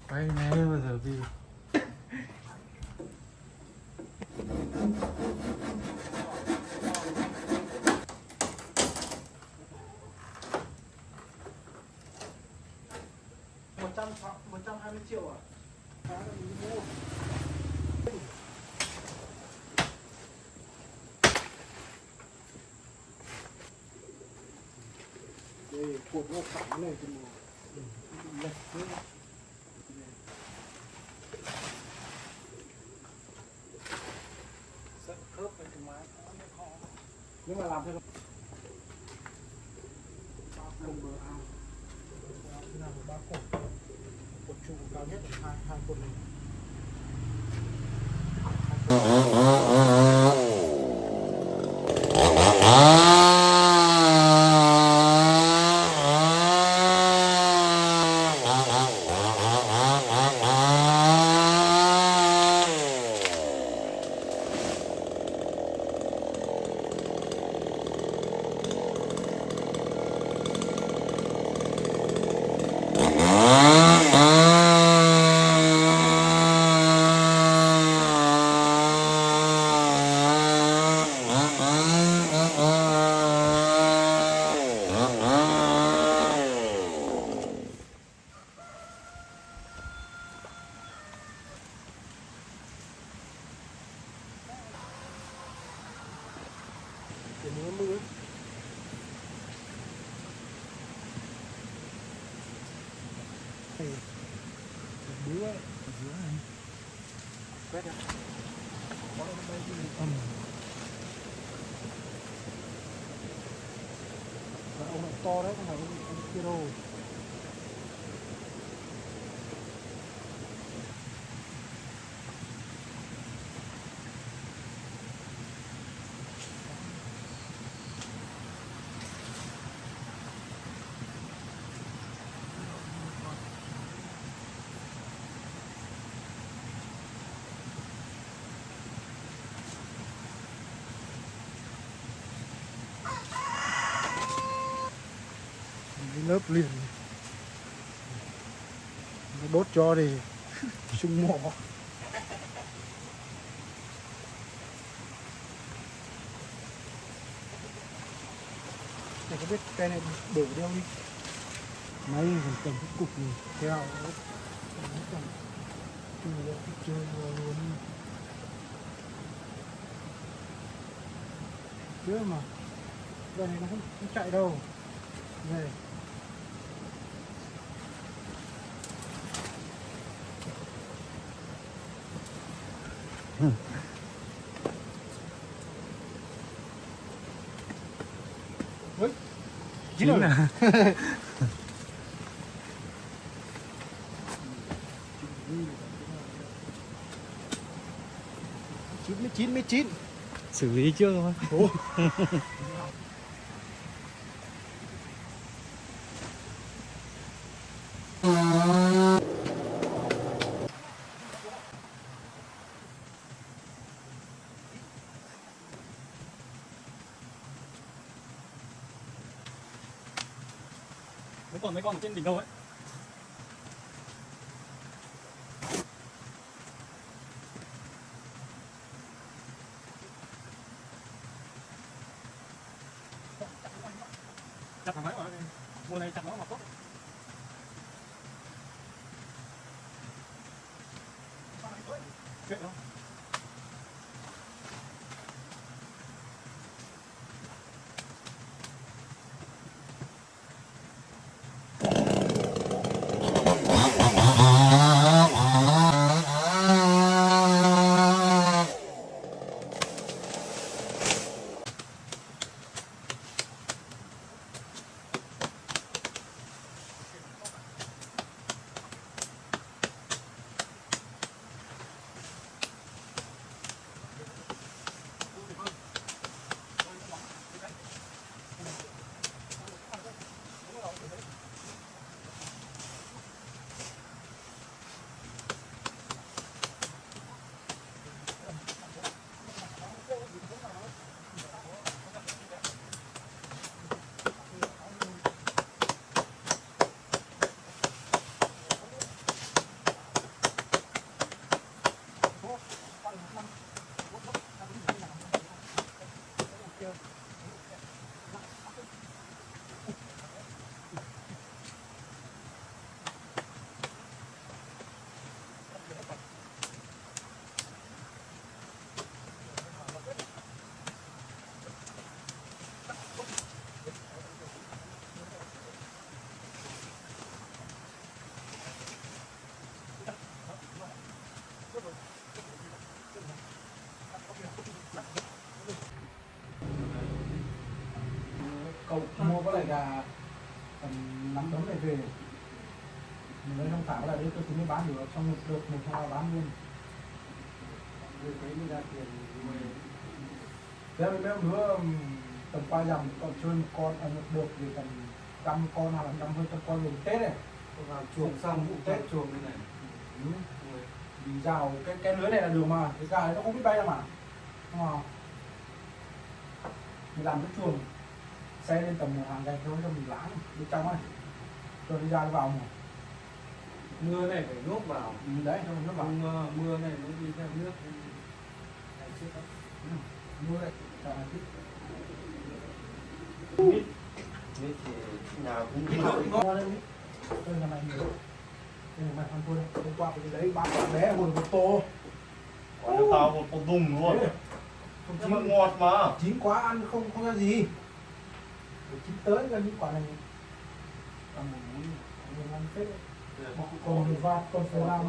Quay ngay bao giờ đi. Một trăm 120 triệu à? Đây cột nó thẳng này thì lệch nữa. Sợ khớp với cái máy. Nhưng mà làm theo không bờ ao. Thế nào một ba cột. Cột trụ cao nhất là hai cột này. Mưa. Bữa ở dưới này quét ra có nó bay đi và ông này to đấy, không phải ông kia đâu. Lớp liền nó đốt cho thì sung mỏ. Này có biết cây này đổ đeo đi máy còn cầm cái cục này theo chơi luôn chứ mà đây này nó không chạy đâu này. Ui, chín rồi à? chín mươi chín xử lý chưa thôi. Mấy con ở trên đỉnh đầu ấy. Chặt thằng máy vào đây. Mùa này chặt nó mà tốt. Chuyện đâu. mình lấy trong tháng là đi tôi tính mới bán được, xong được mình cho bán luôn. Người thấy mới ra tiền người Thế mấy đứa tầm qua dòng còn chơi một con được thì tầm 100 con hoặc là 100 hơn 100 con dùng Tết này. vào chuồng xong vụ Tết chuồng như này. Ừ. Vì rào cái lưới này là được mà, cái gà nó không biết bay đâu mà. Đúng không? Mình làm cái chuồng xe lên tầm một hàng gạch thôi cho mình láng bên trong ấy, cho đi ra đi vào mà. Mưa này phải nốt vào. Ừ, đấy cho nó vào. Không mưa này nó đi theo nước. Này chết đó. Mưa đấy chả là thích. Mít thì nào cũng đi Ngon đấy. Đây là mày nhiều. Đây là mày ăn thôi. Hôm qua phải lấy bán quả bé một tô. Quả cho tao một con đùng luôn. Không Nhưng mà chín, ngọt mà. chín quá ăn không ra gì. Phải chín tới là những quả này. Còn mình ăn phết. Còn được vào còn phải làm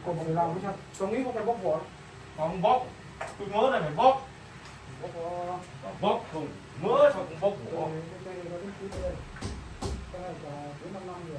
còn phải làm cái sao? Tôi nghĩ không phải bóc vỏ. Không bóc. Tôi mỡ này phải bóc. Bóc không. Mỡ sao cũng bóc vỏ. Cái này nó đến cuối đây. Cái này là 4-5 năm rồi.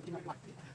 Thank you.